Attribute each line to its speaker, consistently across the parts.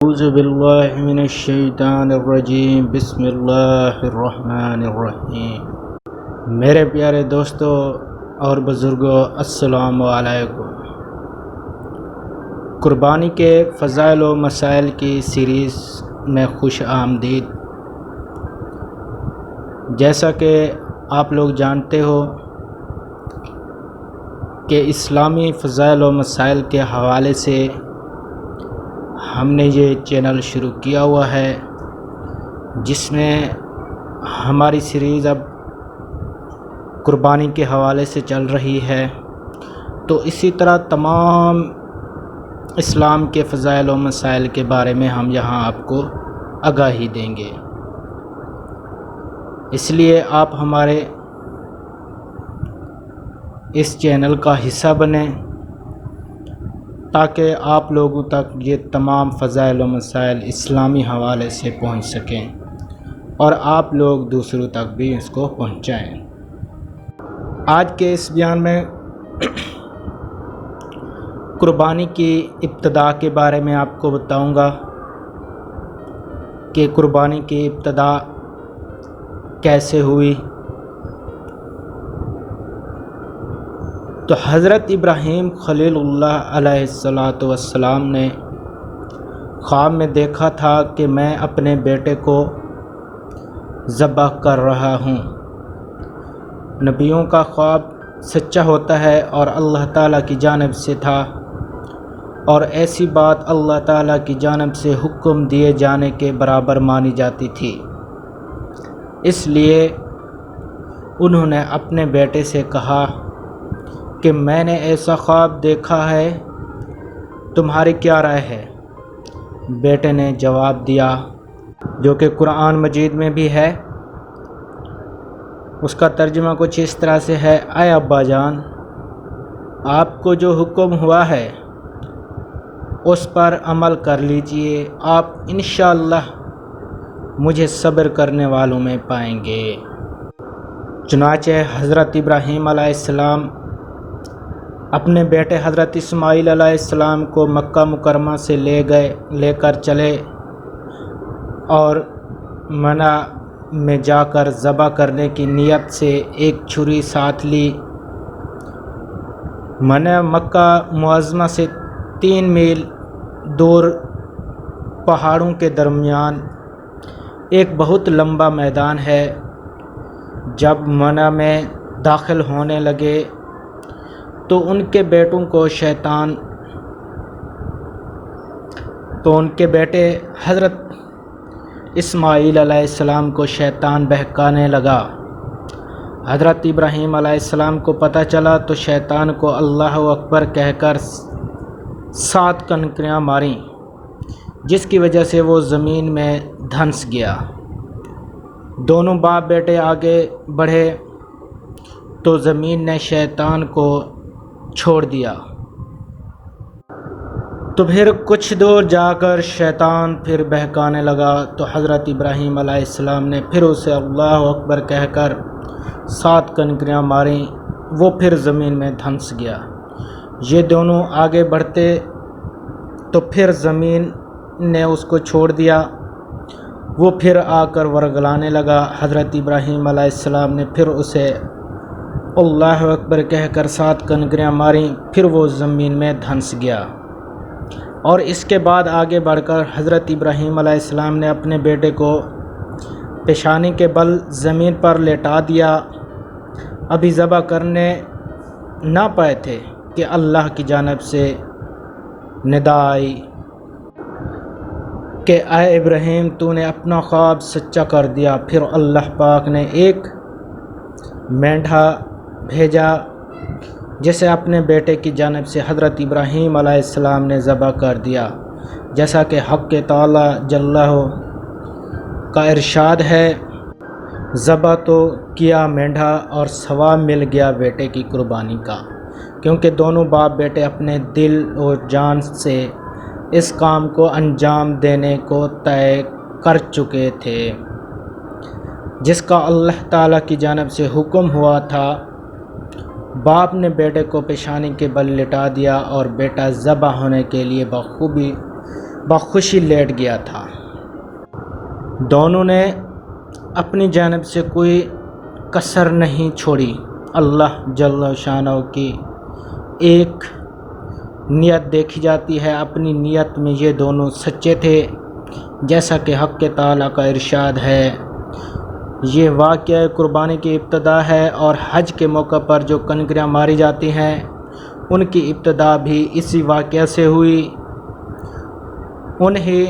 Speaker 1: اعوذ باللہ من الشیطان الرجیم بسم اللہ الرحمن الرحیم۔ میرے پیارے دوستو اور بزرگوں، السلام علیکم۔ قربانی کے فضائل و مسائل کی سیریز میں خوش آمدید۔ جیسا کہ آپ لوگ جانتے ہو کہ اسلامی فضائل و مسائل کے حوالے سے ہم نے یہ چینل شروع کیا ہوا ہے، جس میں ہماری سیریز اب قربانی کے حوالے سے چل رہی ہے۔ تو اسی طرح تمام اسلام کے فضائل و مسائل کے بارے میں ہم یہاں آپ کو آگاہی دیں گے۔ اس لیے آپ ہمارے اس چینل کا حصہ بنیں تاکہ آپ لوگوں تک یہ تمام فضائل و مسائل اسلامی حوالے سے پہنچ سکیں اور آپ لوگ دوسروں تک بھی اس کو پہنچائیں۔ آج کے اس بیان میں قربانی کی ابتدا کے بارے میں آپ کو بتاؤں گا کہ قربانی کی ابتدا کیسے ہوئی۔ تو حضرت ابراہیم خلیل اللہ علیہ السلام نے خواب میں دیکھا تھا کہ میں اپنے بیٹے کو ذبح کر رہا ہوں۔ نبیوں کا خواب سچا ہوتا ہے اور اللہ تعالیٰ کی جانب سے تھا، اور ایسی بات اللہ تعالیٰ کی جانب سے حکم دیے جانے کے برابر مانی جاتی تھی۔ اس لیے انہوں نے اپنے بیٹے سے کہا کہ میں نے ایسا خواب دیکھا ہے، تمہاری کیا رائے ہے؟ بیٹے نے جواب دیا، جو کہ قرآن مجید میں بھی ہے۔ اس کا ترجمہ کچھ اس طرح سے ہے: اے ابا جان، آپ کو جو حکم ہوا ہے اس پر عمل کر لیجئے، آپ انشاءاللہ مجھے صبر کرنے والوں میں پائیں گے۔ چنانچہ حضرت ابراہیم علیہ السلام اپنے بیٹے حضرت اسماعیل علیہ السلام کو مکہ مکرمہ سے لے کر چلے اور منی میں جا کر ذبح کرنے کی نیت سے ایک چھری ساتھ لی۔ منی مکہ معظمہ سے 3 میل دور پہاڑوں کے درمیان ایک بہت لمبا میدان ہے۔ جب منی میں داخل ہونے لگے تو ان کے بیٹے حضرت اسماعیل علیہ السلام کو شیطان بہکانے لگا۔ حضرت ابراہیم علیہ السلام کو پتہ چلا تو شیطان کو اللہ اکبر کہہ کر 7 کنکریاں ماریں، جس کی وجہ سے وہ زمین میں دھنس گیا۔ دونوں باپ بیٹے آگے بڑھے تو زمین نے شیطان کو چھوڑ دیا۔ تو پھر کچھ دور جا کر شیطان پھر بہکانے لگا تو حضرت ابراہیم علیہ السلام نے پھر اسے اللہ اکبر کہہ کر 7 کنکریاں ماریں، وہ پھر زمین میں دھنس گیا۔ یہ دونوں آگے بڑھتے تو پھر زمین نے اس کو چھوڑ دیا، وہ پھر آ کر ورگلانے لگا۔ حضرت ابراہیم علیہ السلام نے پھر اسے اللہ اکبر کہہ کر 7 کنکریاں ماریں، پھر وہ زمین میں دھنس گیا۔ اور اس کے بعد آگے بڑھ کر حضرت ابراہیم علیہ السلام نے اپنے بیٹے کو پیشانی کے بل زمین پر لیٹا دیا۔ ابھی ذبح کرنے نہ پائے تھے کہ اللہ کی جانب سے ندا آئی کہ اے ابراہیم، تو نے اپنا خواب سچا کر دیا۔ پھر اللہ پاک نے ایک مینڈھا بھیجا جسے اپنے بیٹے کی جانب سے حضرت ابراہیم علیہ السلام نے ذبح کر دیا، جیسا کہ حق تعالی جلہ کا ارشاد ہے: ذبح تو کیا مینڈھا اور ثواب مل گیا بیٹے کی قربانی کا، کیونکہ دونوں باپ بیٹے اپنے دل اور جان سے اس کام کو انجام دینے کو طے کر چکے تھے جس کا اللہ تعالیٰ کی جانب سے حکم ہوا تھا۔ باپ نے بیٹے کو پیشانی کے بل لٹا دیا اور بیٹا ذبح ہونے کے لیے بخوبی بخوشی لیٹ گیا تھا۔ دونوں نے اپنی جانب سے کوئی کسر نہیں چھوڑی۔ اللہ جل شانہ کی ایک نیت دیکھی جاتی ہے، اپنی نیت میں یہ دونوں سچے تھے، جیسا کہ حق تعالیٰ کا ارشاد ہے۔ یہ واقعہ قربانی کی ابتدا ہے، اور حج کے موقع پر جو کنکریاں ماری جاتی ہیں ان کی ابتدا بھی اسی واقعہ سے ہوئی۔ انہیں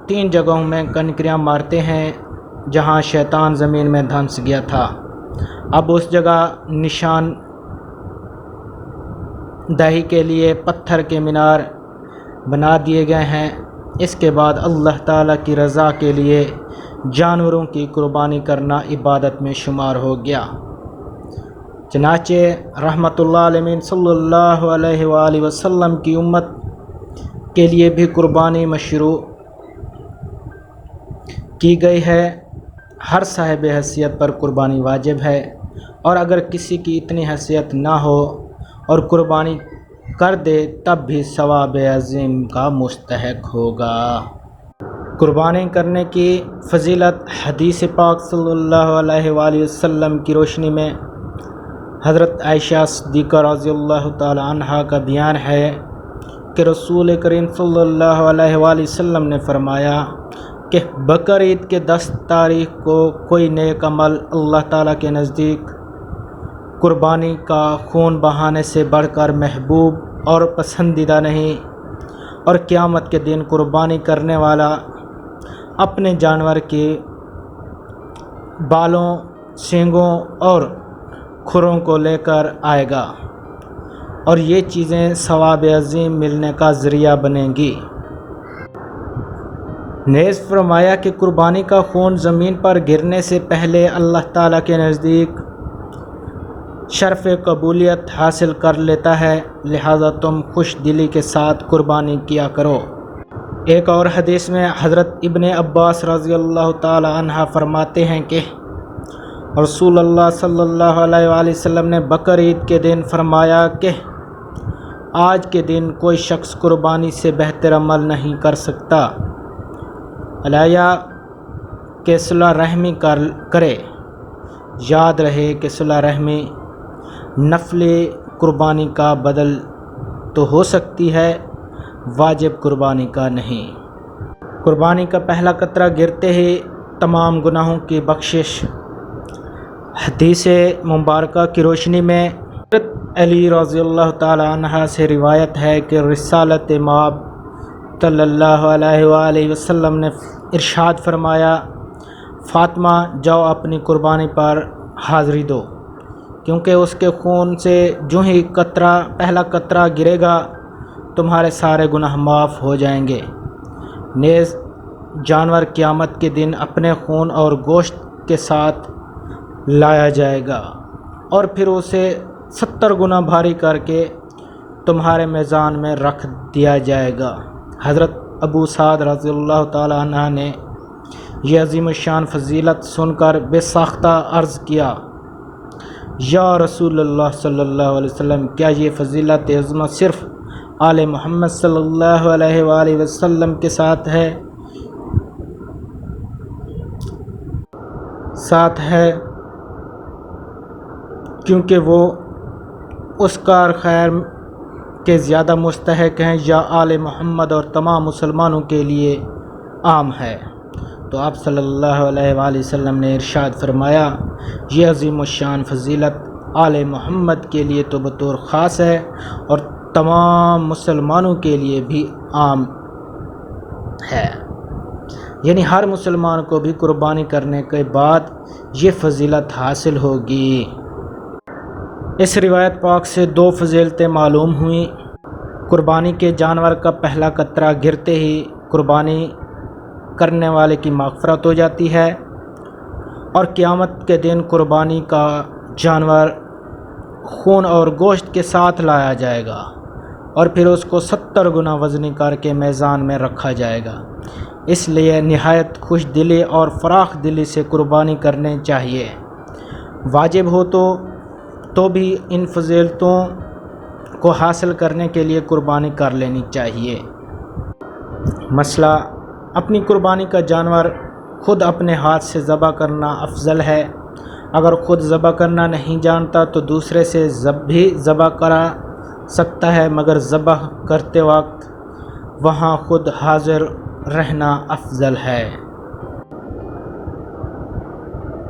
Speaker 1: 3 جگہوں میں کنکریاں مارتے ہیں جہاں شیطان زمین میں دھنس گیا تھا۔ اب اس جگہ نشان دہی کے لیے پتھر کے مینار بنا دیے گئے ہیں۔ اس کے بعد اللہ تعالیٰ کی رضا کے لیے جانوروں کی قربانی کرنا عبادت میں شمار ہو گیا۔ چنانچہ رحمت اللہ علیہ صلی اللہ علیہ وآلہ وسلم کی امت کے لیے بھی قربانی مشروع کی گئی ہے۔ ہر صاحب حیثیت پر قربانی واجب ہے، اور اگر کسی کی اتنی حیثیت نہ ہو اور قربانی کر دے تب بھی ثواب عظیم کا مستحق ہوگا۔ قربانی کرنے کی فضیلت حدیث پاک صلی اللہ علیہ وآلہ وسلم کی روشنی میں حضرت عائشہ صدیقہ رضی اللہ تعالی عنہا کا بیان ہے کہ رسول کریم صلی اللہ علیہ وآلہ وسلم نے فرمایا کہ بقرعید کے 10 تاریخ کو کوئی نیک عمل اللہ تعالیٰ کے نزدیک قربانی کا خون بہانے سے بڑھ کر محبوب اور پسندیدہ نہیں، اور قیامت کے دن قربانی کرنے والا اپنے جانور کے بالوں، سینگوں اور کھروں کو لے کر آئے گا، اور یہ چیزیں ثواب عظیم ملنے کا ذریعہ بنیں گی۔ نیز فرمایا کہ قربانی کا خون زمین پر گرنے سے پہلے اللہ تعالیٰ کے نزدیک شرف قبولیت حاصل کر لیتا ہے، لہذا تم خوش دلی کے ساتھ قربانی کیا کرو۔ ایک اور حدیث میں حضرت ابن عباس رضی اللہ تعالی عنہ فرماتے ہیں کہ رسول اللہ صلی اللہ علیہ وآلہ وسلم نے بقرعید کے دن فرمایا کہ آج کے دن کوئی شخص قربانی سے بہتر عمل نہیں کر سکتا، علیہ کہ صلہ رحمی کرے۔ یاد رہے کہ صلہ رحمی نفل قربانی کا بدل تو ہو سکتی ہے، واجب قربانی کا نہیں۔ قربانی کا پہلا قطرہ گرتے ہی تمام گناہوں کی بخشش۔ حدیث مبارکہ کی روشنی میں حضرت علی رضی اللہ تعالی عنہ سے روایت ہے کہ رسالت مآب صلی اللہ علیہ وآلہ وسلم نے ارشاد فرمایا، فاطمہ جاؤ اپنی قربانی پر حاضری دو، کیونکہ اس کے خون سے جو ہی پہلا قطرہ گرے گا تمہارے سارے گناہ معاف ہو جائیں گے۔ نیز جانور قیامت کے دن اپنے خون اور گوشت کے ساتھ لایا جائے گا، اور پھر اسے 70 گنا بھاری کر کے تمہارے میزان میں رکھ دیا جائے گا۔ حضرت ابو سعد رضی اللہ تعالی عنہ نے یہ عظیم الشان فضیلت سن کر بے ساختہ عرض کیا، یا رسول اللہ صلی اللہ علیہ وسلم، کیا یہ فضیلت عظمت صرف آل محمد صلی اللہ علیہ وآلہ وسلم کے ساتھ ہے کیونکہ وہ اس کار خیر کے زیادہ مستحق ہیں، یا آل محمد اور تمام مسلمانوں کے لیے عام ہے؟ تو آپ صلی اللہ علیہ وآلہ وسلم نے ارشاد فرمایا، یہ عظیم الشان فضیلت آل محمد کے لیے تو بطور خاص ہے، اور تمام مسلمانوں کے لیے بھی عام ہے، یعنی ہر مسلمان کو بھی قربانی کرنے کے بعد یہ فضیلت حاصل ہوگی۔ اس روایت پاک سے 2 فضیلتیں معلوم ہوئیں۔ قربانی کے جانور کا پہلا قطرہ گرتے ہی قربانی کرنے والے کی مغفرت ہو جاتی ہے، اور قیامت کے دن قربانی کا جانور خون اور گوشت کے ساتھ لایا جائے گا، اور پھر اس کو 70 گنا وزنی کر کے میزان میں رکھا جائے گا۔ اس لیے نہایت خوش دلی اور فراخ دلی سے قربانی کرنی چاہیے۔ واجب ہو تو بھی ان فضیلتوں کو حاصل کرنے کے لیے قربانی کر لینی چاہیے۔ مسئلہ اپنی قربانی کا جانور خود اپنے ہاتھ سے ذبح کرنا افضل ہے۔ اگر خود ذبح کرنا نہیں جانتا تو دوسرے سے بھی ذبح کرا سکتا ہے، مگر ذبح کرتے وقت وہاں خود حاضر رہنا افضل ہے۔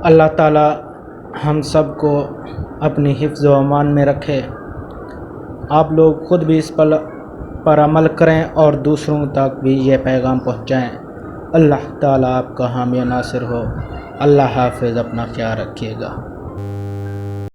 Speaker 1: اللہ تعالی ہم سب کو اپنی حفظ و امان میں رکھے۔ آپ لوگ خود بھی اس پر عمل کریں اور دوسروں تک بھی یہ پیغام پہنچائیں۔ اللہ تعالی آپ کا حامی و ناصر ہو۔ اللہ حافظ، اپنا خیال رکھیے گا۔